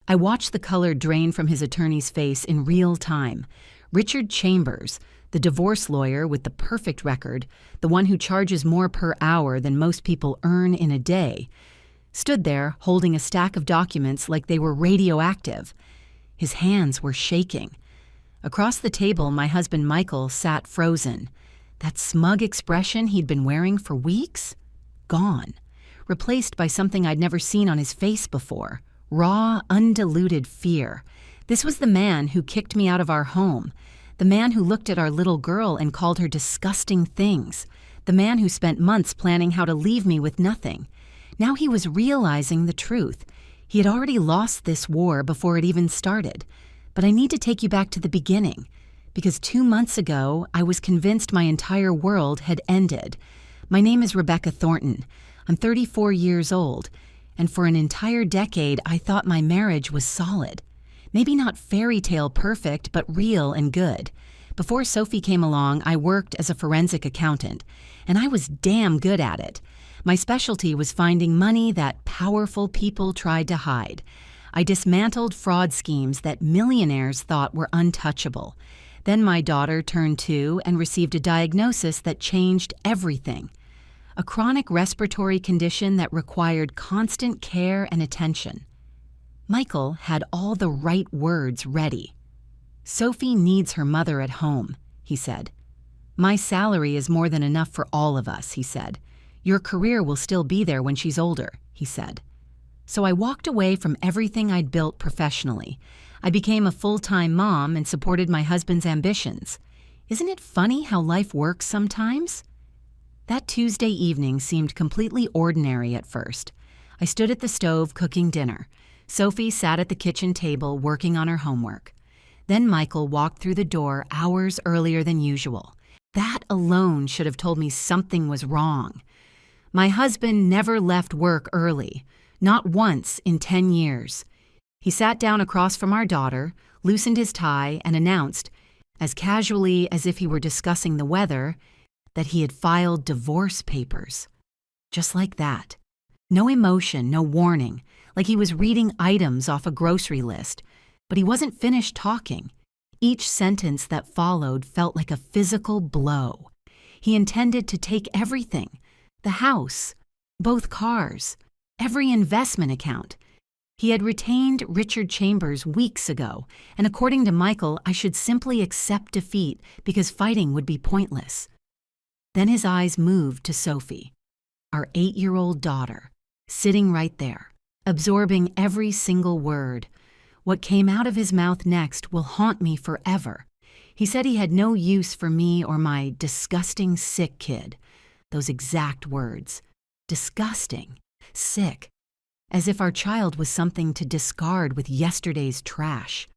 I watched the color drain from his attorney's face in real time. Richard Chambers, the divorce lawyer with the perfect record, the one who charges more per hour than most people earn in a day, stood there holding a stack of documents like they were radioactive. His hands were shaking. Across the table, my husband Michael sat frozen. That smug expression he'd been wearing for weeks? Gone. Replaced by something I'd never seen on his face before. Raw, undiluted fear. This was the man who kicked me out of our home. The man who looked at our little girl and called her disgusting things. The man who spent months planning how to leave me with nothing. Now he was realizing the truth. He had already lost this war before it even started. But I need to take you back to the beginning. Because 2 months ago, I was convinced my entire world had ended. My name is Rebecca Thornton. I'm 34 years old. And for an entire decade, I thought my marriage was solid. Maybe not fairy tale perfect, but real and good. Before Sophie came along, I worked as a forensic accountant, and I was damn good at it. My specialty was finding money that powerful people tried to hide. I dismantled fraud schemes that millionaires thought were untouchable. Then my daughter turned 2 and received a diagnosis that changed everything. A chronic respiratory condition that required constant care and attention. Michael had all the right words ready. "Sophie needs her mother at home," he said. "My salary is more than enough for all of us," he said. "Your career will still be there when she's older," he said. So I walked away from everything I'd built professionally. I became a full-time mom and supported my husband's ambitions. Isn't it funny how life works sometimes? That Tuesday evening seemed completely ordinary at first. I stood at the stove cooking dinner. Sophie sat at the kitchen table working on her homework. Then Michael walked through the door hours earlier than usual. That alone should have told me something was wrong. My husband never left work early, not once in 10 years. He sat down across from our daughter, loosened his tie, and announced, as casually as if he were discussing the weather, that he had filed divorce papers. Just like that. No emotion, no warning, like he was reading items off a grocery list. But he wasn't finished talking. Each sentence that followed felt like a physical blow. He intended to take everything. The house, both cars, every investment account. He had retained Richard Chambers weeks ago, and according to Michael, I should simply accept defeat because fighting would be pointless. Then his eyes moved to Sophie, our 8-year-old daughter, sitting right there, absorbing every single word. What came out of his mouth next will haunt me forever. He said he had no use for me or my disgusting sick kid. Those exact words. Disgusting. Sick. As if our child was something to discard with yesterday's trash.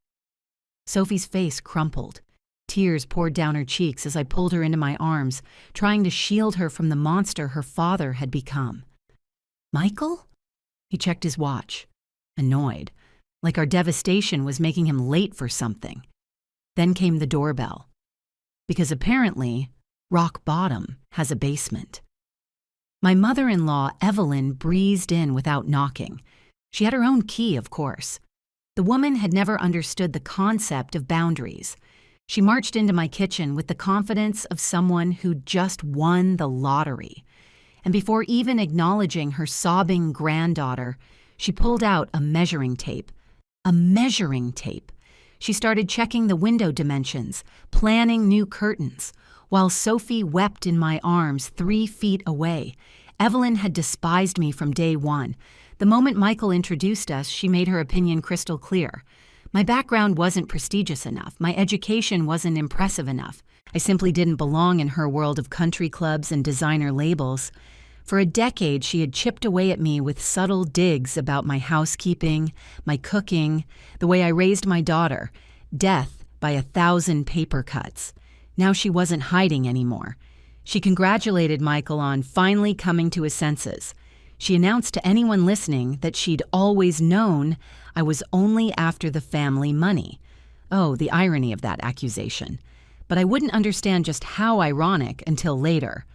Sophie's face crumpled. Tears poured down her cheeks as I pulled her into my arms, trying to shield her from the monster her father had become. "Michael?" He checked his watch, annoyed, like our devastation was making him late for something. Then came the doorbell. Because apparently, Rock Bottom has a basement. My mother-in-law, Evelyn, breezed in without knocking. She had her own key, of course. The woman had never understood the concept of boundaries. She marched into my kitchen with the confidence of someone who'd just won the lottery. And before even acknowledging her sobbing granddaughter, she pulled out a measuring tape. A measuring tape. She started checking the window dimensions, planning new curtains, while Sophie wept in my arms 3 feet away. Evelyn had despised me from day one. The moment Michael introduced us, she made her opinion crystal clear. My background wasn't prestigious enough. My education wasn't impressive enough. I simply didn't belong in her world of country clubs and designer labels. For a decade, she had chipped away at me with subtle digs about my housekeeping, my cooking, the way I raised my daughter, death by 1,000 paper cuts. Now she wasn't hiding anymore. She congratulated Michael on finally coming to his senses. She announced to anyone listening that she'd always known I was only after the family money. Oh, the irony of that accusation. But I wouldn't understand just how ironic until later.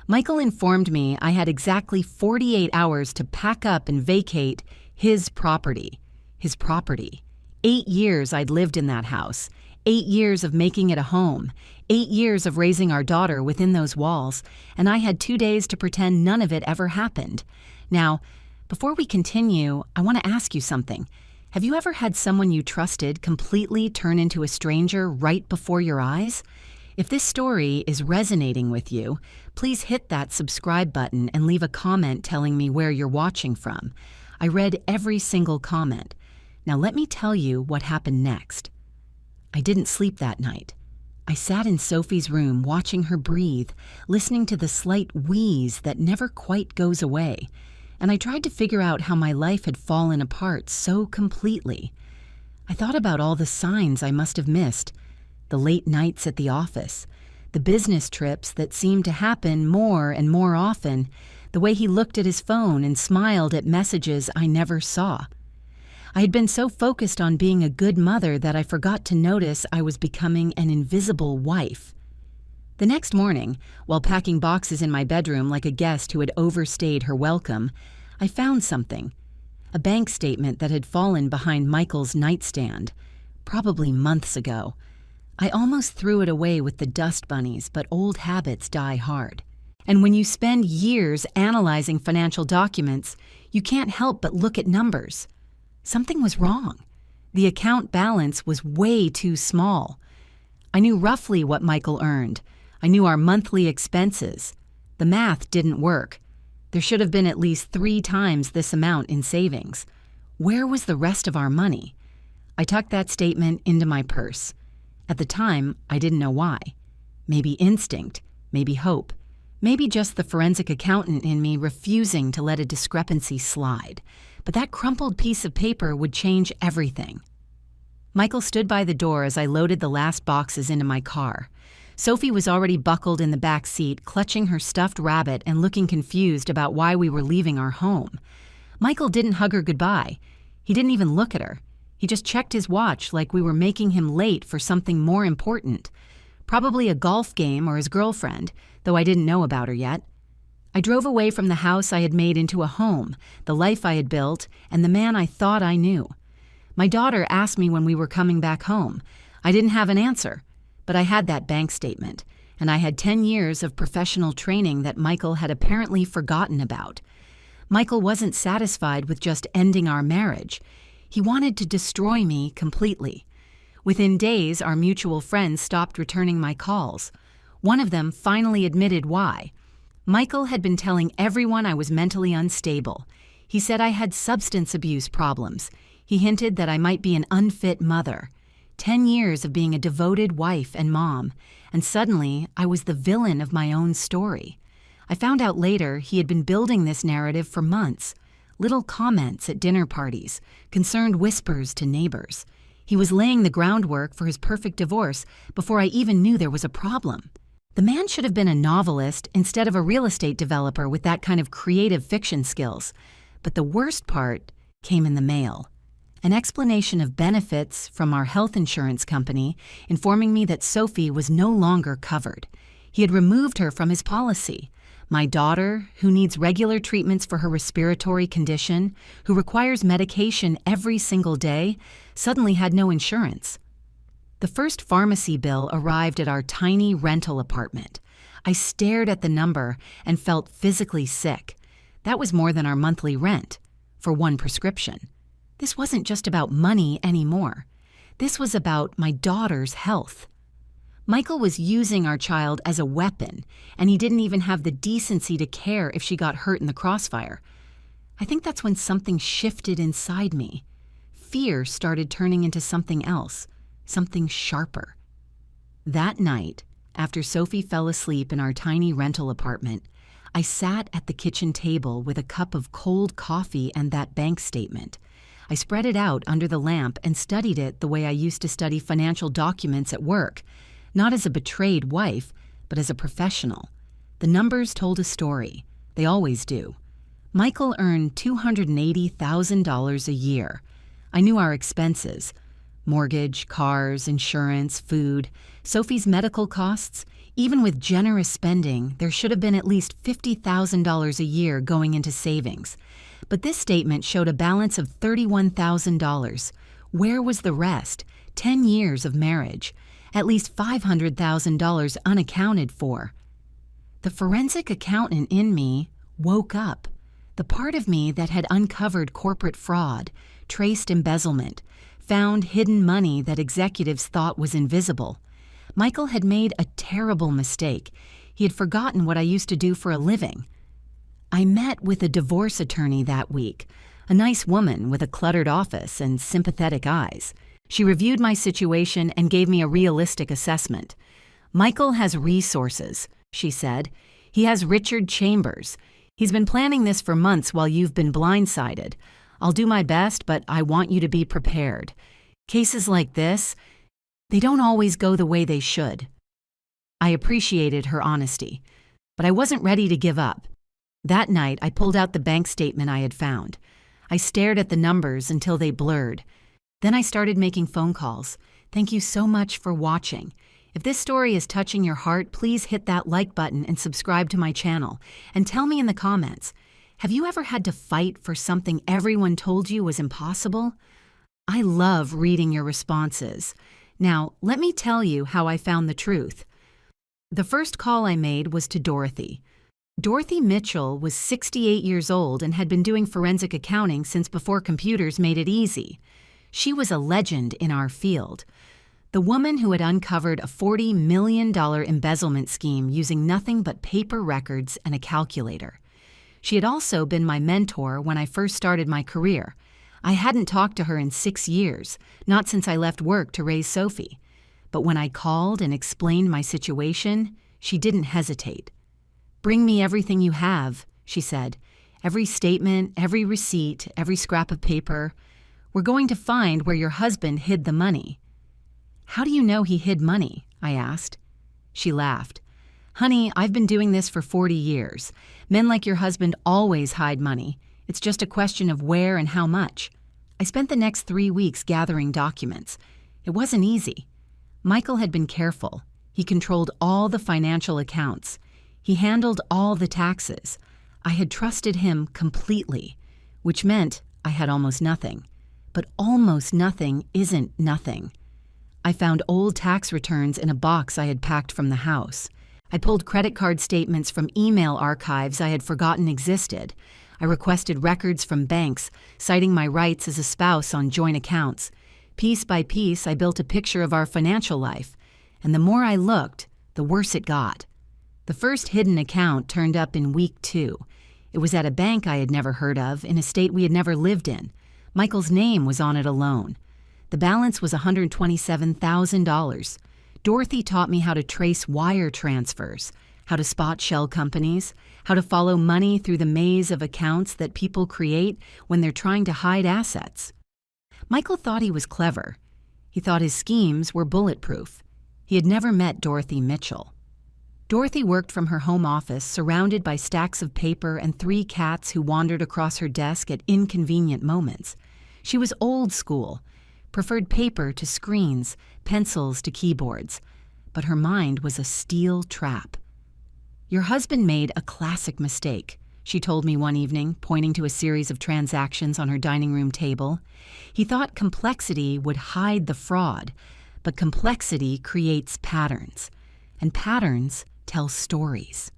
Michael informed me I had exactly 48 hours to pack up and vacate his property. his property. 8 years I'd lived in that house. 8 years of making it a home. 8 years of raising our daughter within those walls, and I had 2 days to pretend none of it ever happened. Now, before we continue, I want to ask you something. Have you ever had someone you trusted completely turn into a stranger right before your eyes? If this story is resonating with you, please hit that subscribe button and leave a comment telling me where you're watching from. I read every single comment. Now let me tell you what happened next. I didn't sleep that night. I sat in Sophie's room watching her breathe, listening to the slight wheeze that never quite goes away, and I tried to figure out how my life had fallen apart so completely. I thought about all the signs I must have missed, the late nights at the office, the business trips that seemed to happen more and more often, the way he looked at his phone and smiled at messages I never saw. I had been so focused on being a good mother that I forgot to notice I was becoming an invisible wife. The next morning, while packing boxes in my bedroom like a guest who had overstayed her welcome, I found something. A bank statement that had fallen behind Michael's nightstand, probably months ago. I almost threw it away with the dust bunnies, but old habits die hard. And when you spend years analyzing financial documents, you can't help but look at numbers. Something was wrong. The account balance was way too small. I knew roughly what Michael earned. I knew our monthly expenses. The math didn't work. There should have been at least 3 times this amount in savings. Where was the rest of our money? I tucked that statement into my purse. At the time, I didn't know why. Maybe instinct, maybe hope, maybe just the forensic accountant in me refusing to let a discrepancy slide. But that crumpled piece of paper would change everything. Michael stood by the door as I loaded the last boxes into my car. Sophie was already buckled in the back seat, clutching her stuffed rabbit and looking confused about why we were leaving our home. Michael didn't hug her goodbye. He didn't even look at her. He just checked his watch like we were making him late for something more important. Probably a golf game or his girlfriend, though I didn't know about her yet. I drove away from the house I had made into a home, the life I had built, and the man I thought I knew. My daughter asked me when we were coming back home. I didn't have an answer, but I had that bank statement, and I had 10 years of professional training that Michael had apparently forgotten about. Michael wasn't satisfied with just ending our marriage. He wanted to destroy me completely. Within days, our mutual friends stopped returning my calls. One of them finally admitted why. Michael had been telling everyone I was mentally unstable. He said I had substance abuse problems. He hinted that I might be an unfit mother. 10 years of being a devoted wife and mom, and suddenly I was the villain of my own story. I found out later he had been building this narrative for months. Little comments at dinner parties, concerned whispers to neighbors. He was laying the groundwork for his perfect divorce before I even knew there was a problem. The man should have been a novelist instead of a real estate developer with that kind of creative fiction skills. But the worst part came in the mail. An explanation of benefits from our health insurance company informing me that Sophie was no longer covered. He had removed her from his policy. My daughter, who needs regular treatments for her respiratory condition, who requires medication every single day, suddenly had no insurance. The first pharmacy bill arrived at our tiny rental apartment. I stared at the number and felt physically sick. That was more than our monthly rent for one prescription. This wasn't just about money anymore. This was about my daughter's health. Michael was using our child as a weapon, and he didn't even have the decency to care if she got hurt in the crossfire. I think that's when something shifted inside me. Fear started turning into something else, something sharper. That night, after Sophie fell asleep in our tiny rental apartment, I sat at the kitchen table with a cup of cold coffee and that bank statement. I spread it out under the lamp and studied it the way I used to study financial documents at work. Not as a betrayed wife, but as a professional. The numbers told a story. They always do. Michael earned $280,000 a year. I knew our expenses. Mortgage, cars, insurance, food, Sophie's medical costs. Even with generous spending, there should have been at least $50,000 a year going into savings. But this statement showed a balance of $31,000. Where was the rest? 10 years of marriage. At least $500,000 unaccounted for. The forensic accountant in me woke up. The part of me that had uncovered corporate fraud, traced embezzlement, found hidden money that executives thought was invisible. Michael had made a terrible mistake. He had forgotten what I used to do for a living. I met with a divorce attorney that week, a nice woman with a cluttered office and sympathetic eyes. She reviewed my situation and gave me a realistic assessment. Michael has resources, she said. He has Richard Chambers. He's been planning this for months while you've been blindsided. I'll do my best, but I want you to be prepared. Cases like this, they don't always go the way they should. I appreciated her honesty, but I wasn't ready to give up. That night, I pulled out the bank statement I had found. I stared at the numbers until they blurred. Then I started making phone calls. Thank you so much for watching. If this story is touching your heart, please hit that like button and subscribe to my channel. And tell me in the comments, have you ever had to fight for something everyone told you was impossible? I love reading your responses. Now, let me tell you how I found the truth. The first call I made was to Dorothy. Dorothy Mitchell was 68 years old and had been doing forensic accounting since before computers made it easy. She was a legend in our field. The woman who had uncovered a $40 million embezzlement scheme using nothing but paper records and a calculator. She had also been my mentor when I first started my career. I hadn't talked to her in 6 years, not since I left work to raise Sophie. But when I called and explained my situation, she didn't hesitate. "Bring me everything you have," she said. "Every statement, every receipt, every scrap of paper. We're going to find where your husband hid the money." "How do you know he hid money?" I asked. She laughed. "Honey, I've been doing this for 40 years. Men like your husband always hide money. It's just a question of where and how much." I spent the next 3 weeks gathering documents. It wasn't easy. Michael had been careful. He controlled all the financial accounts. He handled all the taxes. I had trusted him completely, which meant I had almost nothing. But almost nothing isn't nothing. I found old tax returns in a box I had packed from the house. I pulled credit card statements from email archives I had forgotten existed. I requested records from banks, citing my rights as a spouse on joint accounts. Piece by piece, I built a picture of our financial life, and the more I looked, the worse it got. The first hidden account turned up in week 2. It was at a bank I had never heard of, in a state we had never lived in. Michael's name was on it alone. The balance was $127,000. Dorothy taught me how to trace wire transfers, how to spot shell companies, how to follow money through the maze of accounts that people create when they're trying to hide assets. Michael thought he was clever. He thought his schemes were bulletproof. He had never met Dorothy Mitchell. Dorothy worked from her home office, surrounded by stacks of paper and 3 cats who wandered across her desk at inconvenient moments. She was old school, preferred paper to screens, pencils to keyboards, but her mind was a steel trap. "Your husband made a classic mistake," she told me one evening, pointing to a series of transactions on her dining room table. "He thought complexity would hide the fraud, but complexity creates patterns, and patterns tell stories."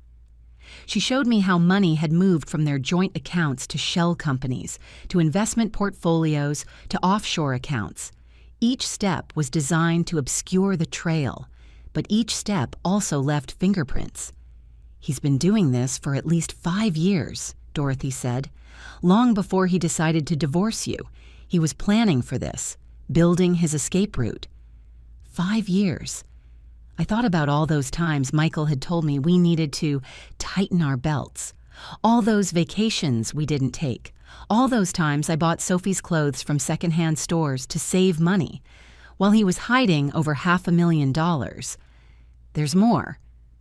She showed me how money had moved from their joint accounts to shell companies, to investment portfolios, to offshore accounts. Each step was designed to obscure the trail, but each step also left fingerprints. "He's been doing this for at least 5 years, Dorothy said. "Long before he decided to divorce you, he was planning for this, building his escape route." 5 years. I thought about all those times Michael had told me we needed to tighten our belts. All those vacations we didn't take. All those times I bought Sophie's clothes from secondhand stores to save money, while he was hiding over $500,000. "There's more,"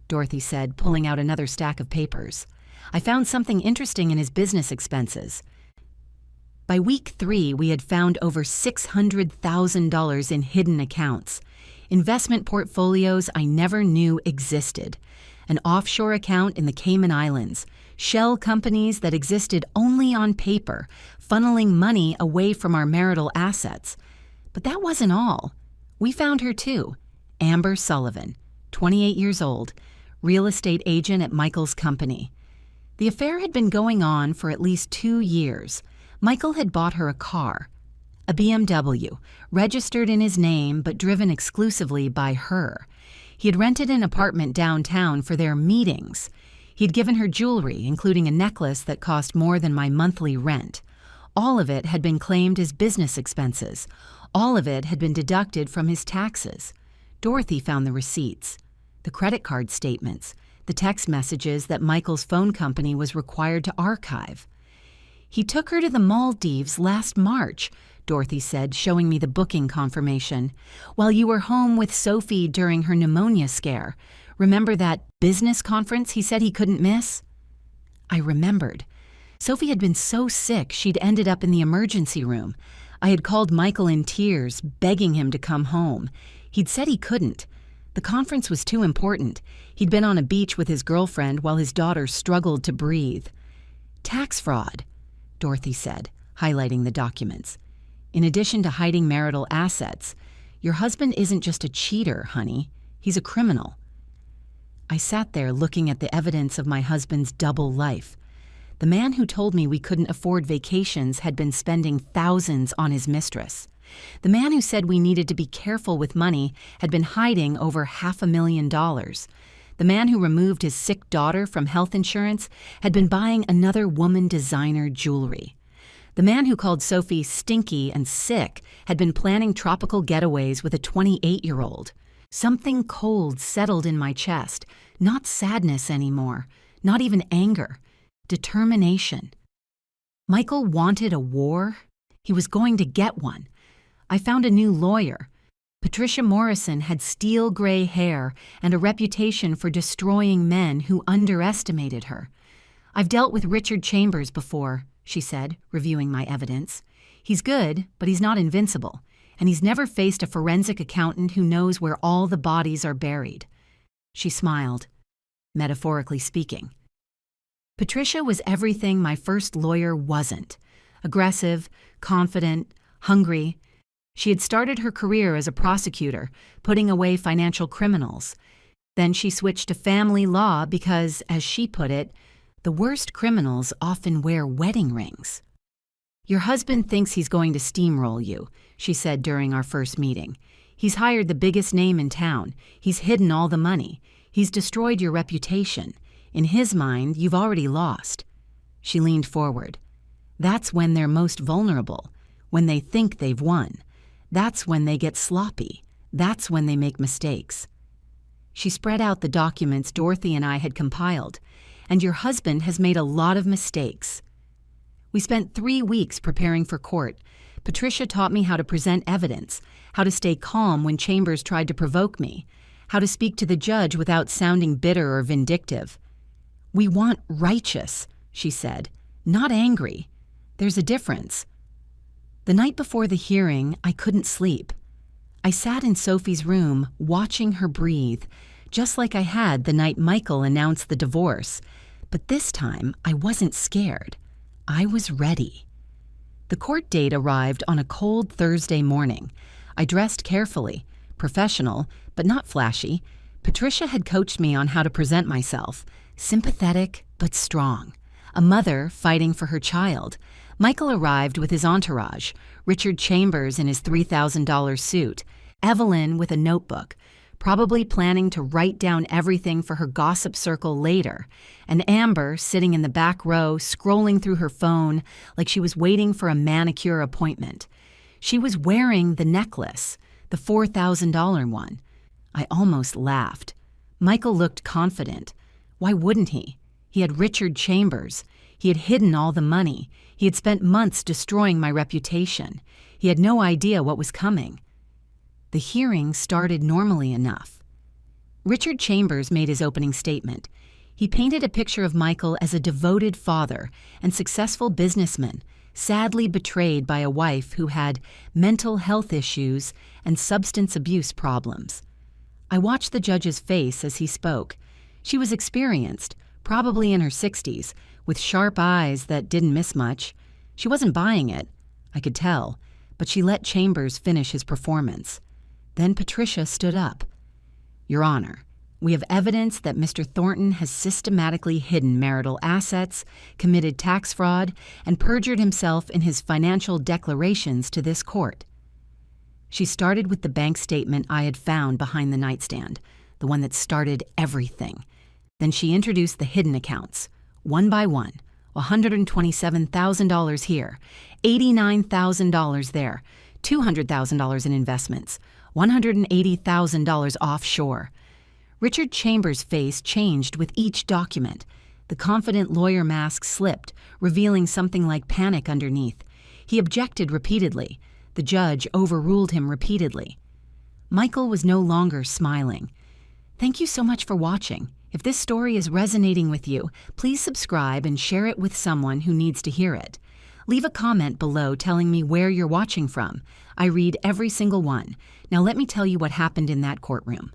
Dorothy said, pulling out another stack of papers. "I found something interesting in his business expenses. By week 3, we had found over $600,000 in hidden accounts, investment portfolios I never knew existed, an offshore account in the Cayman Islands, shell companies that existed only on paper, funneling money away from our marital assets. But that wasn't all. We found her too, Amber Sullivan, 28 years old, real estate agent at Michael's company. The affair had been going on for at least 2 years. Michael had bought her a car, a BMW, registered in his name but driven exclusively by her. He had rented an apartment downtown for their meetings. He'd given her jewelry, including a necklace that cost more than my monthly rent. All of it had been claimed as business expenses. All of it had been deducted from his taxes. Dorothy found the receipts, the credit card statements, the text messages that Michael's phone company was required to archive. He took her to the Maldives last March, Dorothy said, showing me the booking confirmation, while you were home with Sophie during her pneumonia scare. Remember that business conference he said he couldn't miss? I remembered. Sophie had been so sick she'd ended up in the emergency room. I had called Michael in tears, begging him to come home. He'd said he couldn't. The conference was too important. He'd been on a beach with his girlfriend while his daughter struggled to breathe. Tax fraud, Dorothy said, highlighting the documents. In addition to hiding marital assets, your husband isn't just a cheater, honey. He's a criminal. I sat there looking at the evidence of my husband's double life. The man who told me we couldn't afford vacations had been spending thousands on his mistress. The man who said we needed to be careful with money had been hiding over $500,000. The man who removed his sick daughter from health insurance had been buying another woman designer jewelry. The man who called Sophie stinky and sick had been planning tropical getaways with a 28-year-old. Something cold settled in my chest, not sadness anymore, not even anger, determination. Michael wanted a war. He was going to get one. I found a new lawyer. Patricia Morrison had steel gray hair and a reputation for destroying men who underestimated her. I've dealt with Richard Chambers before, she said, reviewing my evidence. He's good, but he's not invincible, and he's never faced a forensic accountant who knows where all the bodies are buried. She smiled, metaphorically speaking. Patricia was everything my first lawyer wasn't. Aggressive, confident, hungry. She had started her career as a prosecutor, putting away financial criminals. Then she switched to family law because, as she put it, the worst criminals often wear wedding rings. Your husband thinks he's going to steamroll you, she said during our first meeting. He's hired the biggest name in town. He's hidden all the money. He's destroyed your reputation. In his mind, you've already lost. She leaned forward. That's when they're most vulnerable, when they think they've won. That's when they get sloppy. That's when they make mistakes. She spread out the documents Dorothy and I had compiled. And your husband has made a lot of mistakes. We spent 3 weeks preparing for court. Patricia taught me how to present evidence, how to stay calm when Chambers tried to provoke me, how to speak to the judge without sounding bitter or vindictive. We want righteous, she said, not angry. There's a difference. The night before the hearing, I couldn't sleep. I sat in Sophie's room, watching her breathe, just like I had the night Michael announced the divorce. But this time, I wasn't scared. I was ready. The court date arrived on a cold Thursday morning. I dressed carefully, professional, but not flashy. Patricia had coached me on how to present myself, sympathetic but strong. A mother fighting for her child. Michael arrived with his entourage, Richard Chambers in his $3,000 suit, Evelyn with a notebook, probably planning to write down everything for her gossip circle later, and Amber sitting in the back row scrolling through her phone like she was waiting for a manicure appointment. She was wearing the necklace, the $4,000 one. I almost laughed. Michael looked confident. Why wouldn't he? He had Richard Chambers. He had hidden all the money. He had spent months destroying my reputation. He had no idea what was coming. The hearing started normally enough. Richard Chambers made his opening statement. He painted a picture of Michael as a devoted father and successful businessman, sadly betrayed by a wife who had mental health issues and substance abuse problems. I watched the judge's face as he spoke. She was experienced, probably in her 60s, with sharp eyes that didn't miss much. She wasn't buying it, I could tell, but she let Chambers finish his performance. Then Patricia stood up. "Your Honor, we have evidence that Mr. Thornton has systematically hidden marital assets, committed tax fraud, and perjured himself in his financial declarations to this court." She started with the bank statement I had found behind the nightstand, the one that started everything. Then she introduced the hidden accounts, one by one. $127,000 here, $89,000 there, $200,000 in investments, $180,000 offshore. Richard Chambers' face changed with each document. The confident lawyer mask slipped, revealing something like panic underneath. He objected repeatedly. The judge overruled him repeatedly. Michael was no longer smiling. "Thank you so much for watching. If this story is resonating with you, please subscribe and share it with someone who needs to hear it. Leave a comment below telling me where you're watching from. I read every single one. Now let me tell you what happened in that courtroom."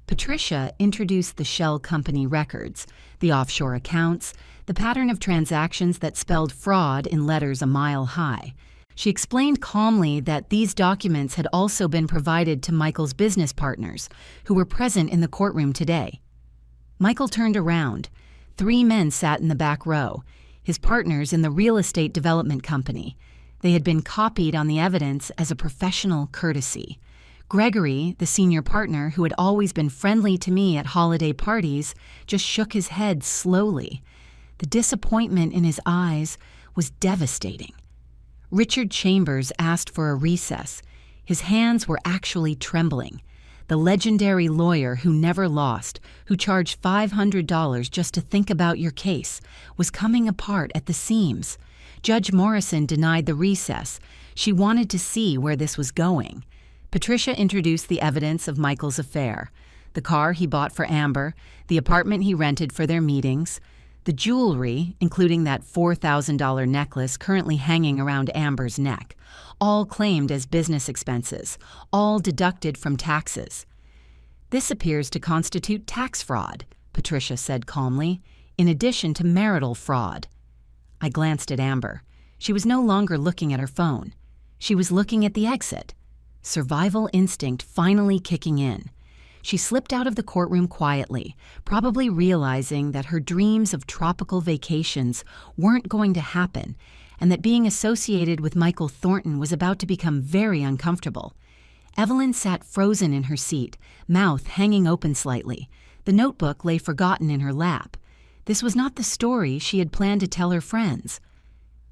Patricia introduced the shell company records, the offshore accounts, the pattern of transactions that spelled fraud in letters a mile high. She explained calmly that these documents had also been provided to Michael's business partners, who were present in the courtroom today. Michael turned around. 3 men sat in the back row, his partners in the real estate development company. They had been copied on the evidence as a professional courtesy. Gregory, the senior partner who had always been friendly to me at holiday parties, just shook his head slowly. The disappointment in his eyes was devastating. Richard Chambers asked for a recess. His hands were actually trembling. The legendary lawyer who never lost, who charged $500 just to think about your case, was coming apart at the seams. Judge Morrison denied the recess. She wanted to see where this was going. Patricia introduced the evidence of Michael's affair: the car he bought for Amber, the apartment he rented for their meetings, the jewelry, including that $4,000 necklace currently hanging around Amber's neck, all claimed as business expenses, all deducted from taxes. "This appears to constitute tax fraud," Patricia said calmly, "in addition to marital fraud." I glanced at Amber. She was no longer looking at her phone. She was looking at the exit. Survival instinct finally kicking in. She slipped out of the courtroom quietly, probably realizing that her dreams of tropical vacations weren't going to happen, and that being associated with Michael Thornton was about to become very uncomfortable. Evelyn sat frozen in her seat, mouth hanging open slightly. The notebook lay forgotten in her lap. This was not the story she had planned to tell her friends.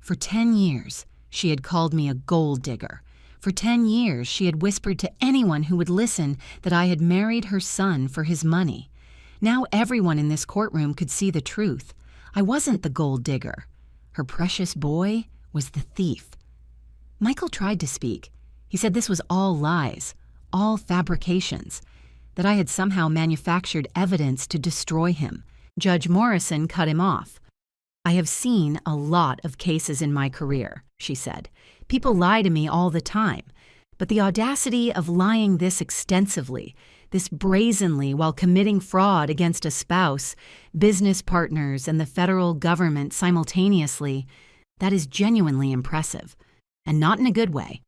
For 10 years, she had called me a gold digger. For 10 years, she had whispered to anyone who would listen that I had married her son for his money. Now everyone in this courtroom could see the truth. I wasn't the gold digger. Her precious boy was the thief. Michael tried to speak. He said this was all lies, all fabrications, that I had somehow manufactured evidence to destroy him. Judge Morrison cut him off. "I have seen a lot of cases in my career," she said. "People lie to me all the time, but the audacity of lying this extensively, this brazenly while committing fraud against a spouse, business partners, and the federal government simultaneously, that is genuinely impressive, and not in a good way."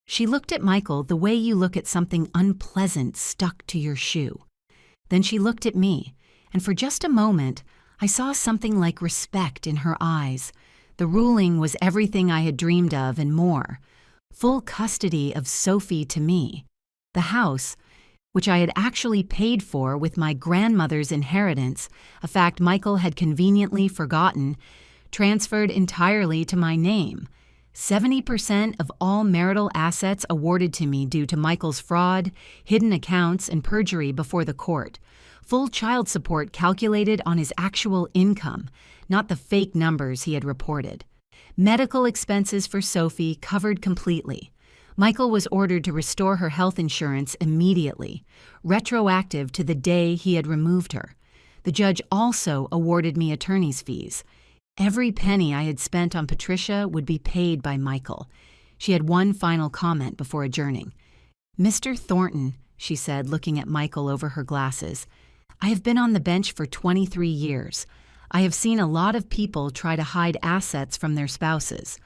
She looked at Michael the way you look at something unpleasant stuck to your shoe. Then she looked at me, and for just a moment, I saw something like respect in her eyes. The ruling was everything I had dreamed of and more. Full custody of Sophie to me. The house, which I had actually paid for with my grandmother's inheritance, a fact Michael had conveniently forgotten, transferred entirely to my name. 70% of all marital assets awarded to me due to Michael's fraud, hidden accounts, and perjury before the court. Full child support calculated on his actual income, not the fake numbers he had reported. Medical expenses for Sophie covered completely. Michael was ordered to restore her health insurance immediately, retroactive to the day he had removed her. The judge also awarded me attorney's fees. Every penny I had spent on Patricia would be paid by Michael. She had one final comment before adjourning. "Mr. Thornton," she said, looking at Michael over her glasses, "I have been on the bench for 23 years. I have seen a lot of people try to hide assets from their spouses.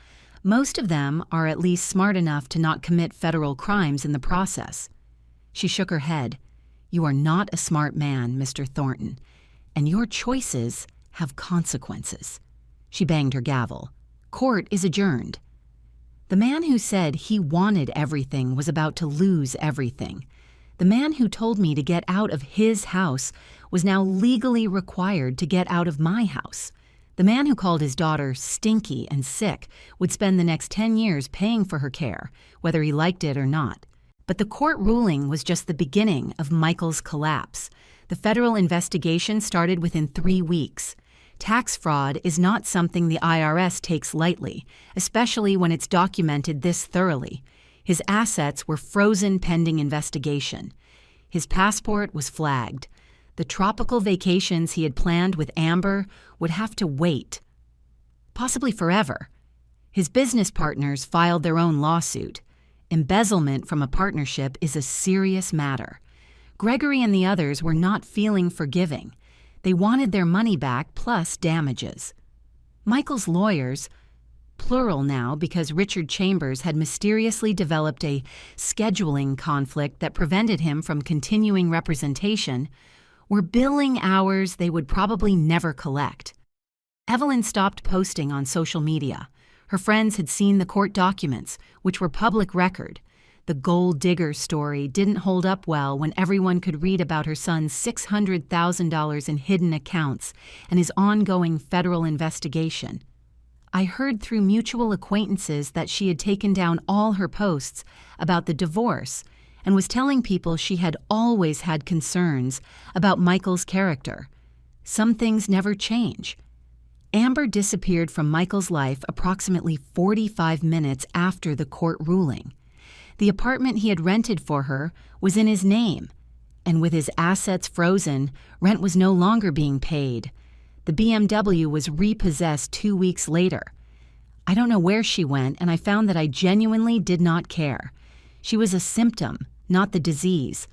Most of them are at least smart enough to not commit federal crimes in the process." She shook her head. "You are not a smart man, Mr. Thornton, and your choices have consequences." She banged her gavel. "Court is adjourned." The man who said he wanted everything was about to lose everything. The man who told me to get out of his house was now legally required to get out of my house. The man who called his daughter stinky and sick would spend the next 10 years paying for her care, whether he liked it or not. But the court ruling was just the beginning of Michael's collapse. The federal investigation started within 3 weeks. Tax fraud is not something the IRS takes lightly, especially when it's documented this thoroughly. His assets were frozen pending investigation. His passport was flagged. The tropical vacations he had planned with Amber would have to wait, possibly forever. His business partners filed their own lawsuit. Embezzlement from a partnership is a serious matter. Gregory and the others were not feeling forgiving. They wanted their money back plus damages. Michael's lawyers, plural now because Richard Chambers had mysteriously developed a scheduling conflict that prevented him from continuing representation, were billing hours they would probably never collect. Evelyn stopped posting on social media. Her friends had seen the court documents, which were public record. The gold digger story didn't hold up well when everyone could read about her son's $600,000 in hidden accounts and his ongoing federal investigation. I heard through mutual acquaintances that she had taken down all her posts about the divorce and was telling people she had always had concerns about Michael's character. Some things never change. Amber disappeared from Michael's life approximately 45 minutes after the court ruling. The apartment he had rented for her was in his name, and with his assets frozen, rent was no longer being paid. The BMW was repossessed 2 weeks later. I don't know where she went, and I found that I genuinely did not care. She was a symptom, not the disease.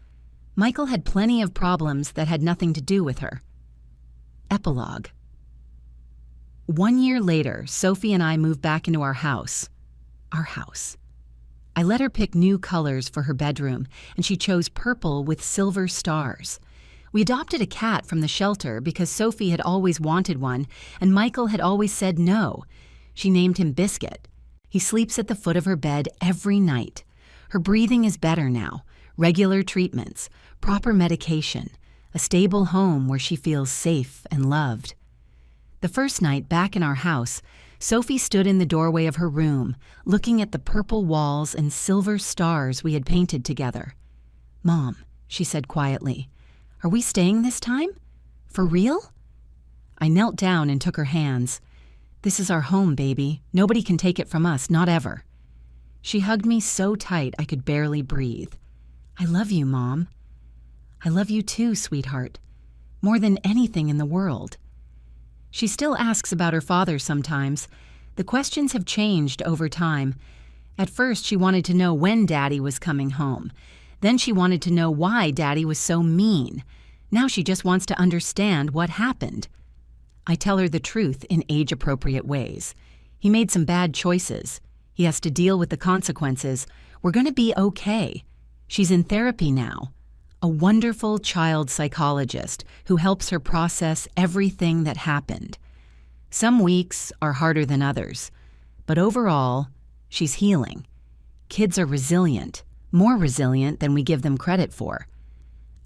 Michael had plenty of problems that had nothing to do with her. Epilogue. 1 year later, Sophie and I moved back into our house. Our house. I let her pick new colors for her bedroom, and she chose purple with silver stars. We adopted a cat from the shelter because Sophie had always wanted one, and Michael had always said no. She named him Biscuit. He sleeps at the foot of her bed every night. Her breathing is better now, regular treatments, proper medication, a stable home where she feels safe and loved. The first night back in our house, Sophie stood in the doorway of her room, looking at the purple walls and silver stars we had painted together. "Mom," she said quietly, "are we staying this time? For real?" I knelt down and took her hands. "This is our home, baby. Nobody can take it from us, not ever." She hugged me so tight I could barely breathe. "I love you, Mom." "I love you too, sweetheart. More than anything in the world." She still asks about her father sometimes. The questions have changed over time. At first, she wanted to know when Daddy was coming home. Then she wanted to know why Daddy was so mean. Now she just wants to understand what happened. I tell her the truth in age-appropriate ways. He made some bad choices. He has to deal with the consequences. We're going to be okay. She's in therapy now. A wonderful child psychologist who helps her process everything that happened. Some weeks are harder than others, but overall, she's healing. Kids are resilient, more resilient than we give them credit for.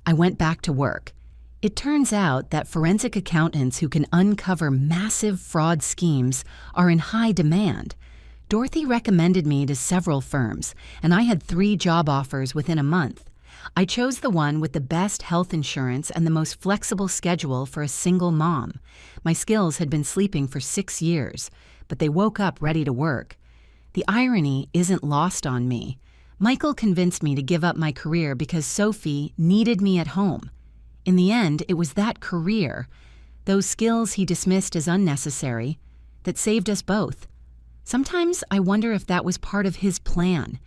I went back to work. It turns out that forensic accountants who can uncover massive fraud schemes are in high demand. Dorothy recommended me to several firms, and I had 3 job offers within a month. I chose the one with the best health insurance and the most flexible schedule for a single mom. My skills had been sleeping for 6 years, but they woke up ready to work. The irony isn't lost on me. Michael convinced me to give up my career because Sophie needed me at home. In the end, it was that career, those skills he dismissed as unnecessary, that saved us both. Sometimes I wonder if that was part of his plan.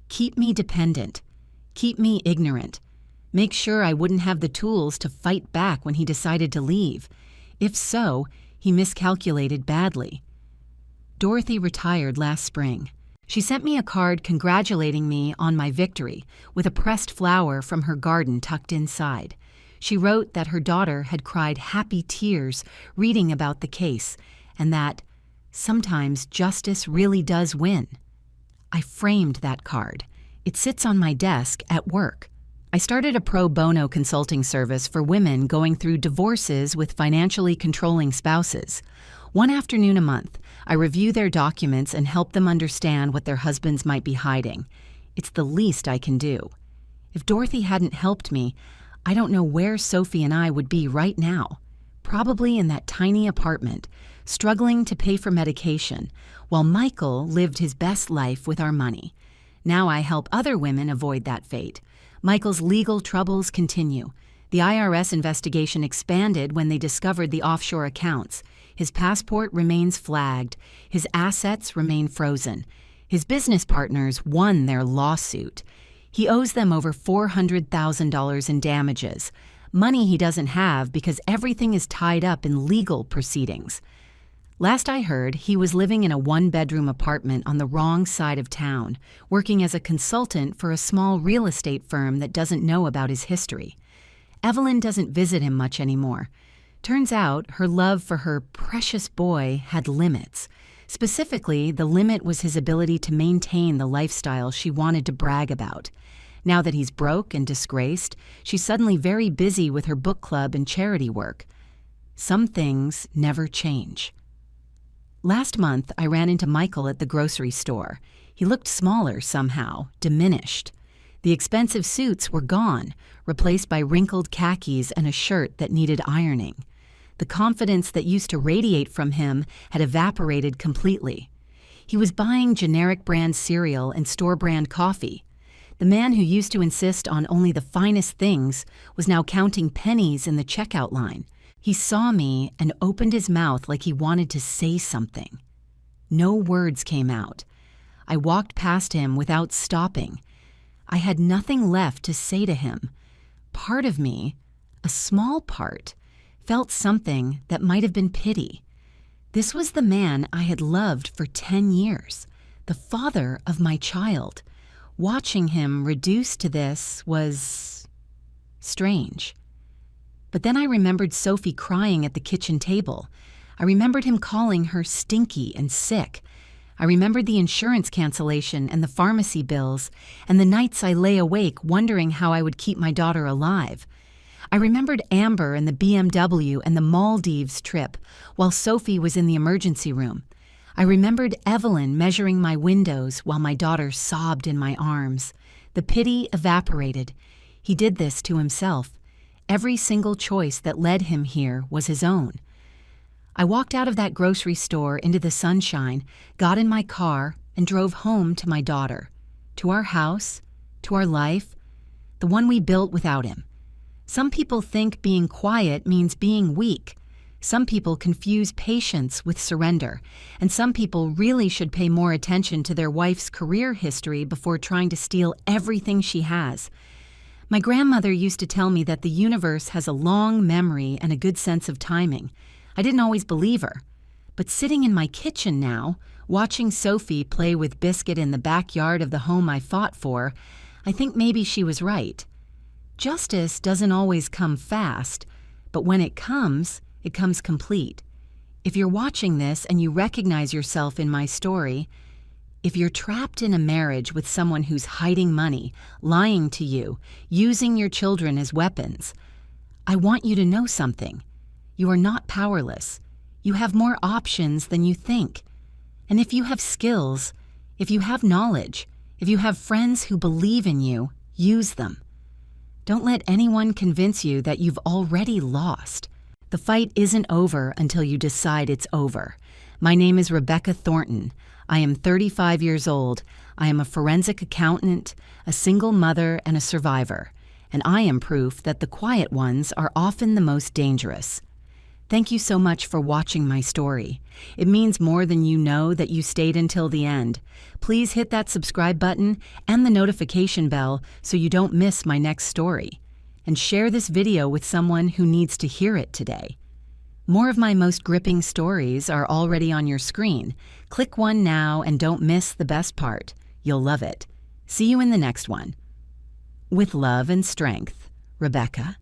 Keep me dependent. Keep me ignorant. Make sure I wouldn't have the tools to fight back when he decided to leave. If so, he miscalculated badly. Dorothy retired last spring. She sent me a card congratulating me on my victory, with a pressed flower from her garden tucked inside. She wrote that her daughter had cried happy tears reading about the case, and that sometimes justice really does win. I framed that card. It sits on my desk at work. I started a pro bono consulting service for women going through divorces with financially controlling spouses. One afternoon a month, I review their documents and help them understand what their husbands might be hiding. It's the least I can do. If Dorothy hadn't helped me, I don't know where Sophie and I would be right now. Probably in that tiny apartment, struggling to pay for medication, while Michael lived his best life with our money. Now I help other women avoid that fate. Michael's legal troubles continue. The IRS investigation expanded when they discovered the offshore accounts. His passport remains flagged. His assets remain frozen. His business partners won their lawsuit. He owes them over $400,000 in damages, money he doesn't have because everything is tied up in legal proceedings. Last I heard, he was living in a one-bedroom apartment on the wrong side of town, working as a consultant for a small real estate firm that doesn't know about his history. Evelyn doesn't visit him much anymore. Turns out her love for her precious boy had limits. Specifically, the limit was his ability to maintain the lifestyle she wanted to brag about. Now that he's broke and disgraced, she's suddenly very busy with her book club and charity work. Some things never change. Last month, I ran into Michael at the grocery store. He looked smaller somehow, diminished. The expensive suits were gone, replaced by wrinkled khakis and a shirt that needed ironing. The confidence that used to radiate from him had evaporated completely. He was buying generic brand cereal and store brand coffee. The man who used to insist on only the finest things was now counting pennies in the checkout line. He saw me and opened his mouth like he wanted to say something. No words came out. I walked past him without stopping. I had nothing left to say to him. Part of me, a small part, felt something that might have been pity. This was the man I had loved for 10 years, the father of my child. Watching him reduced to this was strange. But then I remembered Sophie crying at the kitchen table. I remembered him calling her stinky and sick. I remembered the insurance cancellation and the pharmacy bills, and the nights I lay awake wondering how I would keep my daughter alive. I remembered Amber and the BMW and the Maldives trip while Sophie was in the emergency room. I remembered Evelyn measuring my windows while my daughter sobbed in my arms. The pity evaporated. He did this to himself. Every single choice that led him here was his own. I walked out of that grocery store into the sunshine, got in my car, and drove home to my daughter, to our house, to our life, the one we built without him. Some people think being quiet means being weak. Some people confuse patience with surrender, and some people really should pay more attention to their wife's career history before trying to steal everything she has. My grandmother used to tell me that the universe has a long memory and a good sense of timing. I didn't always believe her. But sitting in my kitchen now, watching Sophie play with Biscuit in the backyard of the home I fought for, I think maybe she was right. Justice doesn't always come fast, but when it comes complete. If you're watching this and you recognize yourself in my story, if you're trapped in a marriage with someone who's hiding money, lying to you, using your children as weapons, I want you to know something. You are not powerless. You have more options than you think. And if you have skills, if you have knowledge, if you have friends who believe in you, use them. Don't let anyone convince you that you've already lost. The fight isn't over until you decide it's over. My name is Rebecca Thornton. I am 35 years old. I am a forensic accountant, a single mother, and a survivor. And I am proof that the quiet ones are often the most dangerous. Thank you so much for watching my story. It means more than you know that you stayed until the end. Please hit that subscribe button and the notification bell so you don't miss my next story. And share this video with someone who needs to hear it today. More of my most gripping stories are already on your screen. Click one now and don't miss the best part. You'll love it. See you in the next one. With love and strength, Rebecca.